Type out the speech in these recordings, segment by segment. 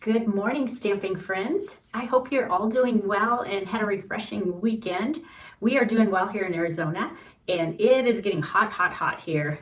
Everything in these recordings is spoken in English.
Good morning, stamping friends. I hope you're all doing well and had a refreshing weekend. We are doing well here in Arizona, and it is getting hot, hot, hot here.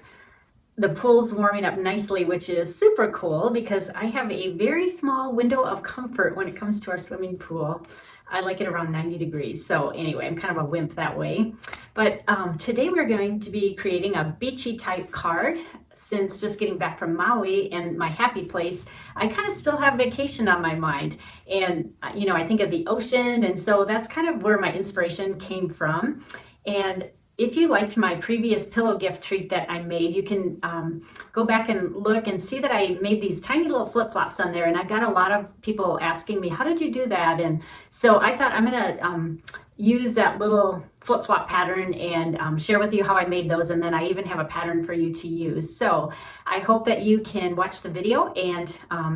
The pool's warming up nicely, which is super cool because I have a very small window of comfort when it comes to our swimming pool. I like it around 90 degrees. So anyway, I'm kind of a wimp that way. But today we're going to be creating a beachy type card. Since just getting back from Maui and my happy place, I kind of still have vacation on my mind. And, I think of the ocean. And so that's kind of where my inspiration came from. And if you liked my previous pillow gift treat that I made, you can go back and look and see that I made these tiny little flip-flops on there. And I got a lot of people asking me, how did you do that? And so I thought I'm gonna use that little flip-flop pattern and share with you how I made those. And then I even have a pattern for you to use. So I hope that you can watch the video and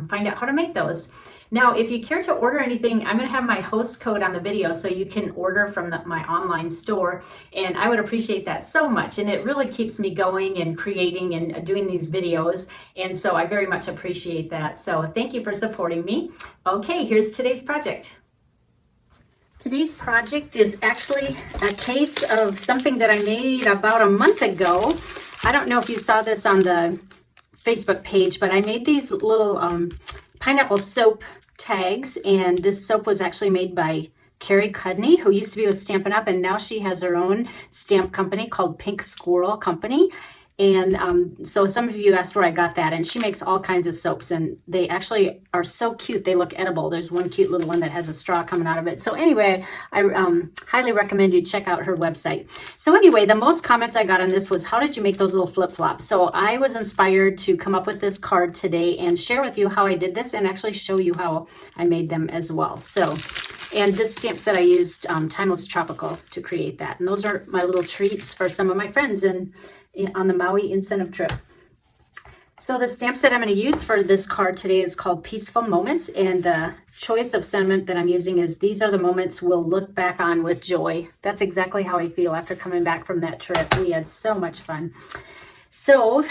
find out how to make those. Now, if you care to order anything, I'm going to have my host code on the video so you can order from my online store. And I would appreciate that so much. And it really keeps me going and creating and doing these videos. And so I very much appreciate that. So thank you for supporting me. Okay, here's today's project. Today's project is actually a case of something that I made about a month ago. I don't know if you saw this on the Facebook page, but I made these little pineapple soap tags, and this soap was actually made by Carrie Cudney, who used to be with Stampin' Up, and now she has her own stamp company called Pink Squirrel Company. And so some of you asked where I got that, and she makes all kinds of soaps, and they actually are so cute. They look edible. There's one cute little one that has a straw coming out of it. So anyway, I highly recommend you check out her website. So anyway, the most comments I got on this was, how did you make those little flip-flops? So I was inspired to come up with this card today and share with you how I did this and actually show you how I made them as well. So, and this stamp set I used Timeless Tropical to create that. And those are my little treats for some of my friends on the Maui incentive trip. So the stamp set I'm going to use for this card today is called Peaceful Moments, and the choice of sentiment that I'm using is, these are the moments we'll look back on with joy. That's exactly how I feel after coming back from that trip. We had so much fun. So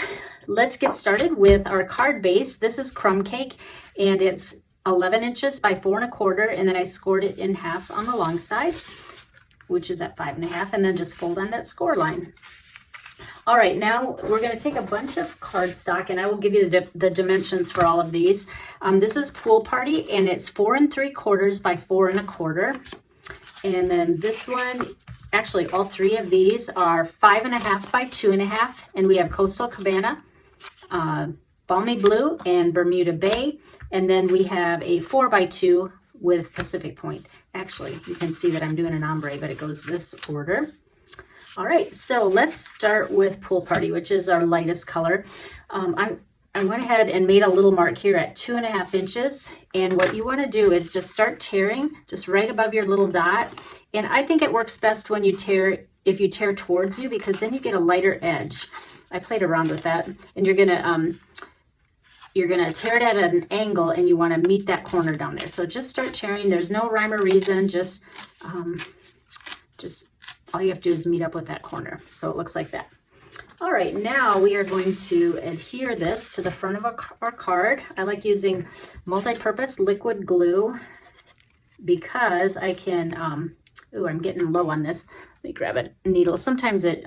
let's get started with our card base. This is crumb cake, and it's 11 inches by 4¼ and then I scored it in half on the long side, which is at 5½, and then just fold on that score line. All right, now we're going to take a bunch of cardstock, and I will give you the dimensions for all of these. This is Pool Party, and it's 4¾ by 4¼ and then this one, actually all three of these are 5½ by 2½, and we have Coastal Cabana, Balmy Blue, and Bermuda Bay, and then we have a 4×2 with Pacific Point. Actually, you can see that I'm doing an ombre, but it goes this order. All right, so let's start with Pool Party, which is our lightest color. I went ahead and made a little mark here at 2½ inches. And what you want to do is just start tearing just right above your little dot. And I think it works best when you tear, if you tear towards you, because then you get a lighter edge. I played around with that. And you're gonna tear it at an angle, and you want to meet that corner down there. So just start tearing. There's no rhyme or reason. Just all you have to do is meet up with that corner. So it looks like that. All right, now we are going to adhere this to the front of our card. I like using multi-purpose liquid glue because I can, ooh, I'm getting low on this. Let me grab a needle. Sometimes it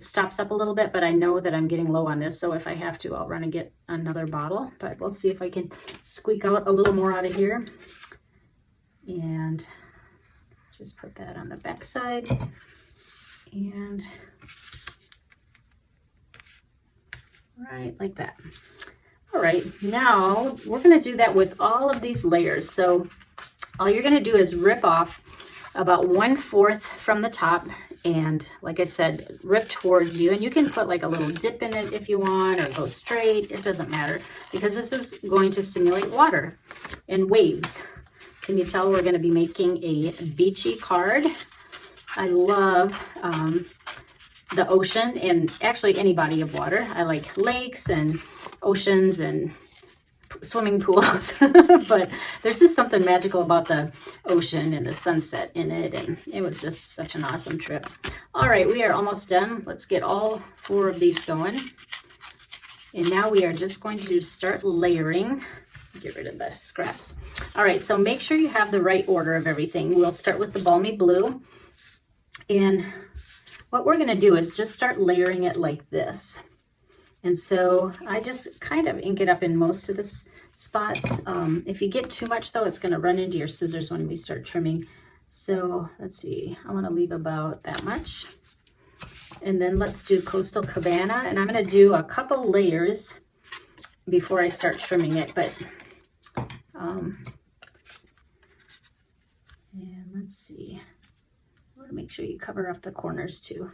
stops up a little bit, but I know that I'm getting low on this. So if I have to, I'll run and get another bottle, but we'll see if I can squeak out a little more out of here. And just put that on the back side, and right like that. All right, now we're going to do that with all of these layers. So all you're going to do is rip off about 1/4 from the top, and like I said, rip towards you, and you can put like a little dip in it if you want, or go straight. It doesn't matter, because this is going to simulate water and waves. Can you tell we're going to be making a beachy card? I love the ocean, and actually any body of water. I like lakes and oceans and swimming pools, but there's just something magical about the ocean and the sunset in it, and it was just such an awesome trip. All right, we are almost done. Let's get all 4 of these going. And now we are just going to start layering Get rid of the scraps. All right, so make sure you have the right order of everything. We'll start with the balmy blue. And what we're gonna do is just start layering it like this. And so I just kind of ink it up in most of the spots. If you get too much though, it's gonna run into your scissors when we start trimming. So let's see, I wanna leave about that much. And then let's do Coastal Cabana. And I'm gonna do a couple layers before I start trimming it, but and let's see. I wanna make sure you cover up the corners too.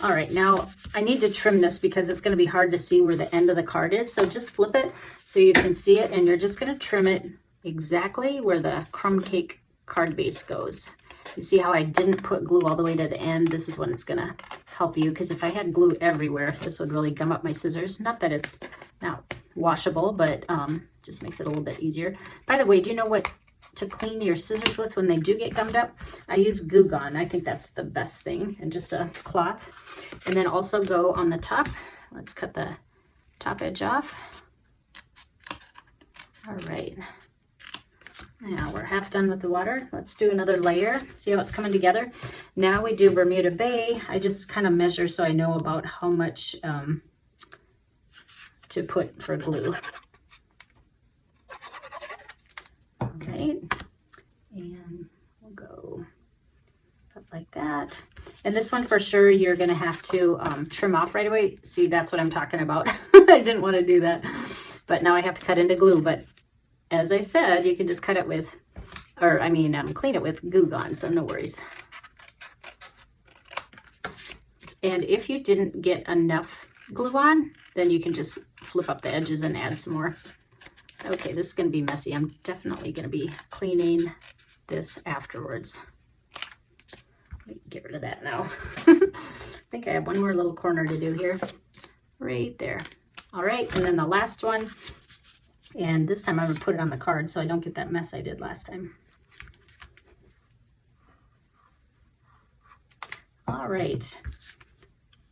All right, now I need to trim this because it's going to be hard to see where the end of the card is. So just flip it so you can see it, and you're just going to trim it exactly where the crumb cake card base goes. You see how I didn't put glue all the way to the end? This is when it's going to help you, because if I had glue everywhere, this would really gum up my scissors. Not that it's not washable, but just makes it a little bit easier. By the way, do you know what to clean your scissors with when they do get gummed up? I use Goo Gone. I think that's the best thing, and just a cloth. And then also go on the top. Let's cut the top edge off. All right. Now we're half done with the water. Let's do another layer. See how it's coming together? Now we do Bermuda Bay. I just kind of measure so I know about how much to put for glue. Right, and we'll go up like that. And this one for sure you're going to have to trim off right away. See, that's what I'm talking about. I didn't want to do that, but now I have to cut into glue. But as I said, you can just cut it with, or I mean, clean it with Goo Gone, so no worries. And if you didn't get enough glue on, then you can just flip up the edges and add some more. Okay, this is going to be messy. I'm definitely going to be cleaning this afterwards. Let me get rid of that now. I think I have one more little corner to do here. Right there. All right, and then the last one. And this time I'm going to put it on the card so I don't get that mess I did last time. All right.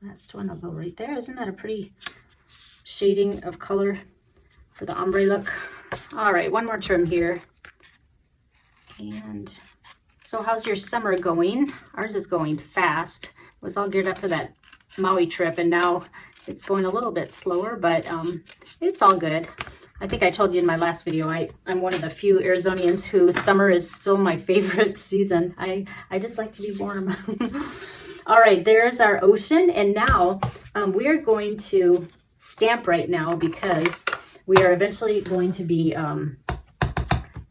Last one will go right there. Isn't that a pretty shading of color for the ombre look? All right, one more trim here. And so how's your summer going? Ours is going fast. It was all geared up for that Maui trip, and now it's going a little bit slower, but it's all good. I think I told you in my last video, I'm one of the few Arizonians who summer is still my favorite season. I just like to be warm. All right, there's our ocean, and now we are going to stamp right now because we are eventually going to be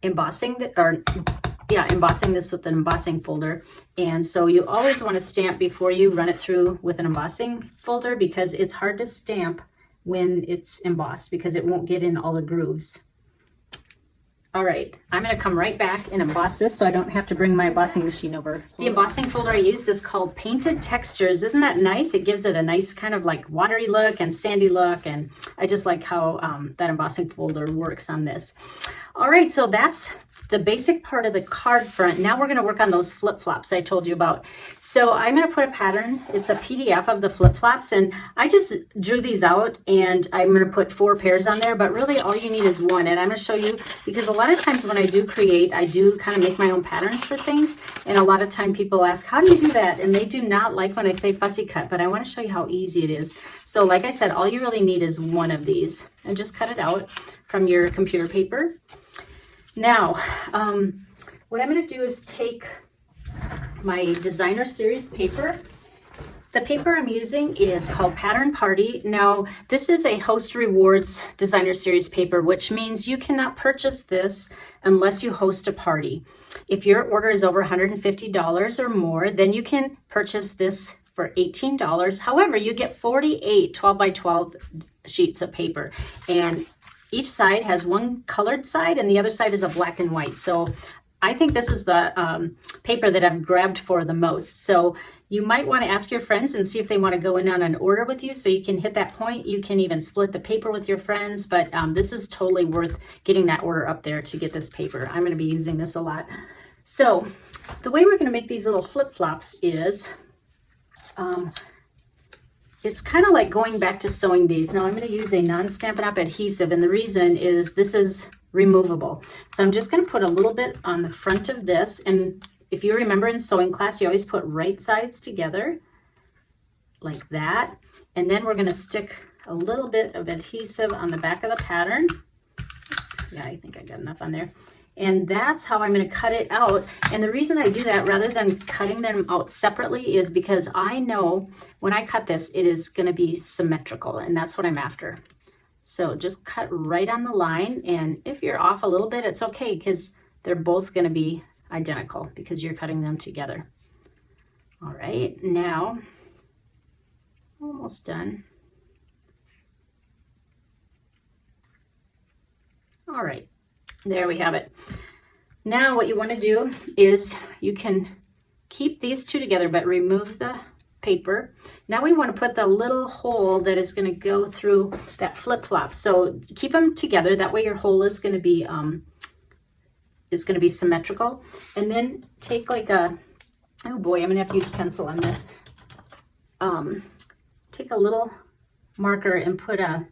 embossing this with an embossing folder. And so you always want to stamp before you run it through with an embossing folder, because it's hard to stamp when it's embossed because it won't get in all the grooves. All right, I'm going to come right back and emboss this so I don't have to bring my embossing machine over. The embossing folder I used is called Painted Textures. Isn't that nice? It gives it a nice kind of like watery look and sandy look, and I just like how that embossing folder works on this. All right, so that's the basic part of the card front. Now we're going to work on those flip-flops I told you about. So I'm going to put a pattern. It's a PDF of the flip-flops, and I just drew these out, and I'm going to put 4 pairs on there, but really all you need is 1. And I'm going to show you, because a lot of times when I do create, I do kind of make my own patterns for things, and a lot of time people ask, how do you do that? And they do not like when I say fussy cut, but I want to show you how easy it is. So like I said, all you really need is 1 of these, and just cut it out from your computer paper. Now, what I'm going to do is take my designer series paper. The paper I'm using is called Pattern Party. Now, this is a Host Rewards designer series paper, which means you cannot purchase this unless you host a party. If your order is over $150 or more, then you can purchase this for $18. However, you get 48 12 by 12 sheets of paper, and each side has one colored side and the other side is a black and white. So I think this is the paper that I've grabbed for the most. So you might want to ask your friends and see if they want to go in on an order with you so you can hit that point. You can even split the paper with your friends, but this is totally worth getting that order up there to get this paper. I'm going to be using this a lot. So the way we're going to make these little flip-flops is it's kind of like going back to sewing days. Now I'm going to use a non-Stampin' Up! Adhesive, and the reason is this is removable. So I'm just going to put a little bit on the front of this, and if you remember in sewing class, you always put right sides together like that, and then we're going to stick a little bit of adhesive on the back of the pattern. Oops. Yeah, I think I got enough on there. And that's how I'm going to cut it out. And the reason I do that rather than cutting them out separately is because I know when I cut this, it is going to be symmetrical, and that's what I'm after. So just cut right on the line, and if you're off a little bit, it's okay because they're both going to be identical because you're cutting them together. All right, now almost done. All right. There we have it. Now what you want to do is you can keep these two together, but remove the paper. Now we want to put the little hole that is going to go through that flip-flop. So keep them together. That way your hole is going to be symmetrical. And then take like a, oh boy, I'm going to have to use a pencil on this. Take a little marker and put a,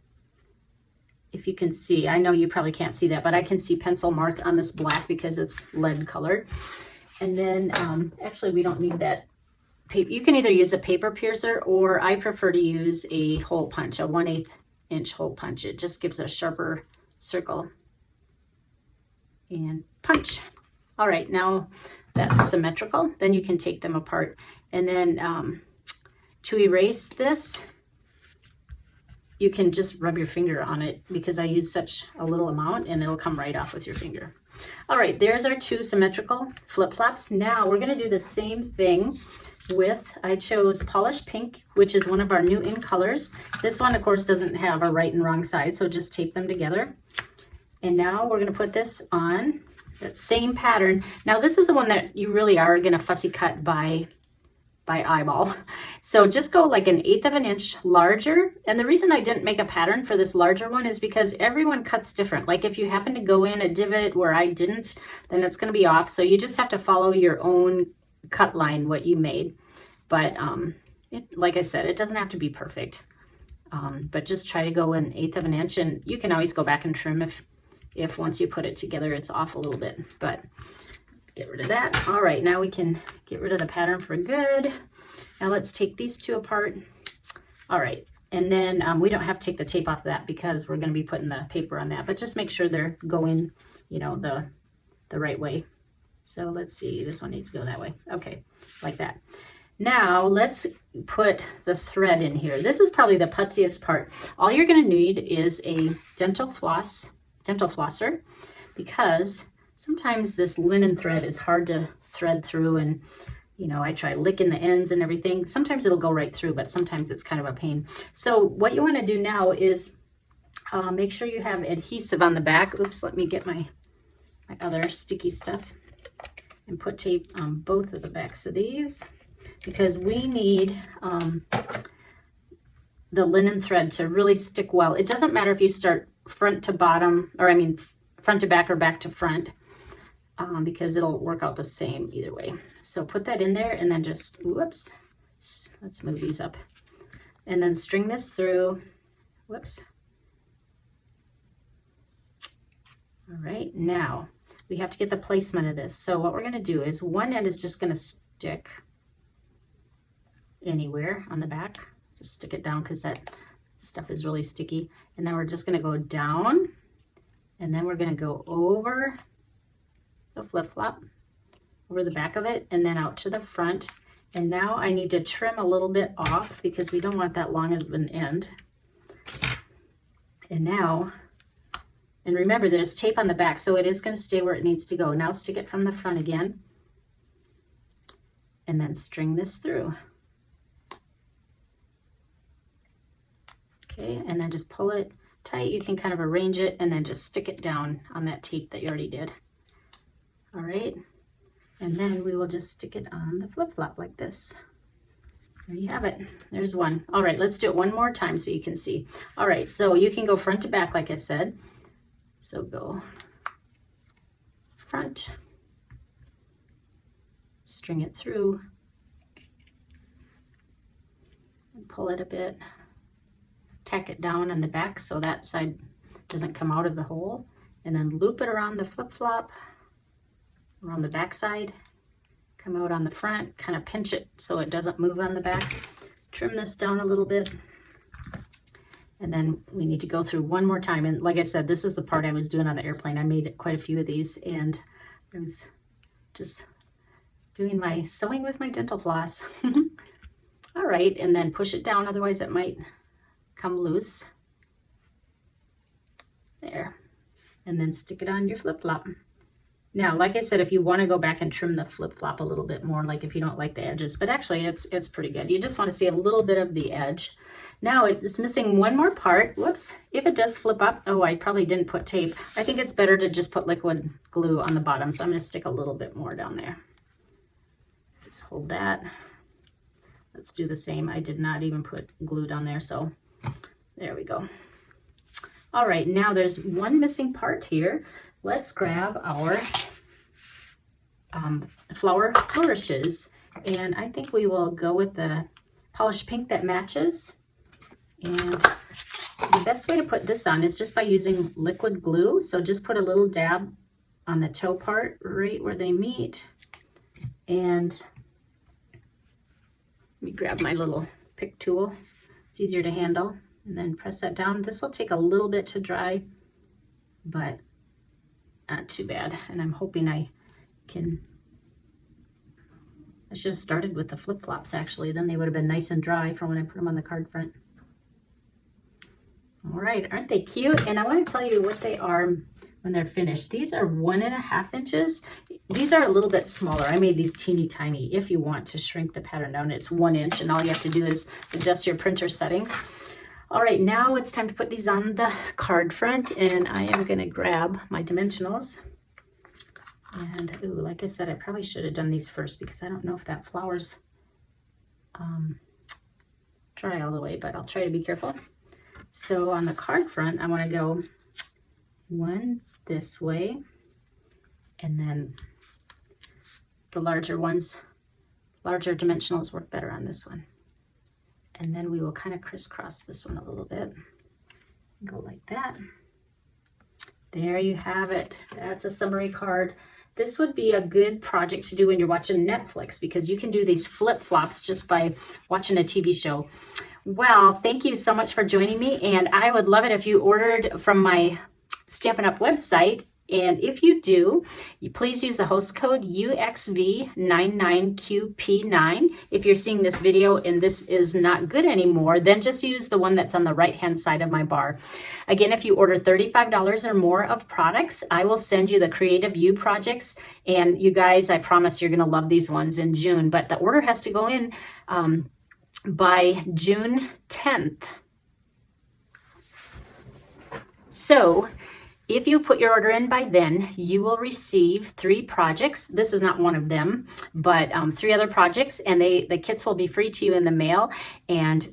if you can see, I know you probably can't see that, but I can see pencil mark on this black because it's lead colored. And then actually we don't need that paper. You can either use a paper piercer, or I prefer to use a hole punch, a 1/8 inch hole punch. It just gives a sharper circle. And punch. All right, now that's symmetrical. Then you can take them apart. And then to erase this, you can just rub your finger on it because I use such a little amount and it'll come right off with your finger. All right, there's our two symmetrical flip-flops. Now we're gonna do the same thing with, I chose Polished Pink, which is one of our new in colors. This one, of course, doesn't have a right and wrong side, so just tape them together. And now we're gonna put this on that same pattern. Now this is the one that you really are gonna fussy cut by eyeball. So just go like 1/8 of an inch larger. And the reason I didn't make a pattern for this larger one is because everyone cuts different. Like if you happen to go in a divot where I didn't, then it's going to be off. So you just have to follow your own cut line, what you made. But like I said, it doesn't have to be perfect. But just try to go 1/8 of an inch, and you can always go back and trim if once you put it together, it's off a little bit. But get rid of that. All right, now we can get rid of the pattern for good. Now let's take these two apart. All right, and then we don't have to take the tape off of that because we're going to be putting the paper on that, but just make sure they're going, you know, the right way. So let's see, this one needs to go that way. Okay, like that. Now let's put the thread in here. This is probably the putziest part. All you're going to need is a dental flosser, because sometimes this linen thread is hard to thread through, and you know, I try licking the ends and everything. Sometimes it'll go right through, but sometimes it's kind of a pain. So what you want to do now is make sure you have adhesive on the back. Oops, let me get my other sticky stuff and put tape on both of the backs of these, because we need the linen thread to really stick well. It doesn't matter if you start front to bottom, or I mean front to back or back to front. Because it'll work out the same either way. So put that in there, and then just, whoops, let's move these up. And then string this through, whoops. All right, now we have to get the placement of this. So what we're gonna do is one end is just gonna stick anywhere on the back. Just stick it down because that stuff is really sticky. And then we're just gonna go down, and then we're gonna go over the flip-flop, over the back of it, and then out to the front. And now I need to trim a little bit off because we don't want that long of an end. And now, and remember there's tape on the back, so it is going to stay where it needs to go. Now stick it from the front again, and then string this through. Okay, and then just pull it tight. You can kind of arrange it and then just stick it down on that tape that you already did. All right, and then we will just stick it on the flip-flop like this. There you have it. There's one. All right, let's do it one more time so you can see. All right, so you can go front to back like I said. So go front, string it through, and pull it a bit, tack it down on the back so that side doesn't come out of the hole, and then loop it around the flip-flop, around the back side, come out on the front, kind of pinch it so it doesn't move on the back. Trim this down a little bit. And then we need to go through one more time. And like I said, this is the part I was doing on the airplane. I made quite a few of these, and I was just doing my sewing with my dental floss. All right, and then push it down, otherwise it might come loose. There. And then stick it on your flip-flop. Now, like I said, if you want to go back and trim the flip-flop a little bit more, like if you don't like the edges, but actually it's pretty good. You just want to see a little bit of the edge. Now it's missing one more part. Whoops. If it does flip up, oh, I probably didn't put tape. I think it's better to just put liquid glue on the bottom. So I'm going to stick a little bit more down there. Just hold that. Let's do the same. I did not even put glue down there. So there we go. All right. Now there's one missing part here. Let's grab our flower flourishes. And I think we will go with the polished pink that matches. And the best way to put this on is just by using liquid glue. So just put a little dab on the toe part right where they meet. And let me grab my little pick tool. It's easier to handle. And then press that down. This will take a little bit to dry, but not too bad. And I'm hoping I can... I should have started with the flip-flops actually. Then they would have been nice and dry for when I put them on the card front. All right, aren't they cute? And I want to tell you what they are when they're finished. These are 1.5 inches. These are a little bit smaller. I made these teeny tiny. If you want to shrink the pattern down, it's 1 inch, and all you have to do is adjust your printer settings. All right, now it's time to put these on the card front, and I am going to grab my dimensionals. And ooh, like I said, I probably should have done these first because I don't know if that flower's dry all the way, but I'll try to be careful. So on the card front, I want to go one this way, and then the larger ones, larger dimensionals work better on this one. And then we will kind of crisscross this one a little bit. Go like that. There you have it. That's a summary card. This would be a good project to do when you're watching Netflix because you can do these flip-flops just by watching a TV show. Well, thank you so much for joining me, and I would love it if you ordered from my Stampin' Up! Website. And if you do, please use the host code UXV99QP9. If you're seeing this video and this is not good anymore, then just use the one that's on the right-hand side of my bar. Again, if you order $35 or more of products, I will send you the Creative You projects. And you guys, I promise you're going to love these ones in June. But the order has to go in by June 10th. So if you put your order in by then, you will receive 3 projects. This is not one of them, but 3 other projects, and the kits will be free to you in the mail. And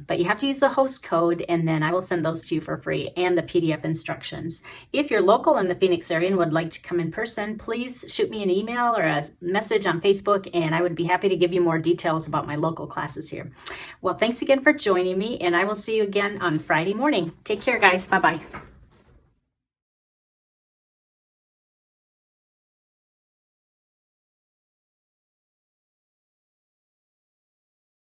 but you have to use the host code, and then I will send those to you for free, and the PDF instructions. If you're local in the Phoenix area and would like to come in person, please shoot me an email or a message on Facebook, and I would be happy to give you more details about my local classes here. Well, thanks again for joining me, and I will see you again on Friday morning. Take care, guys. Bye-bye.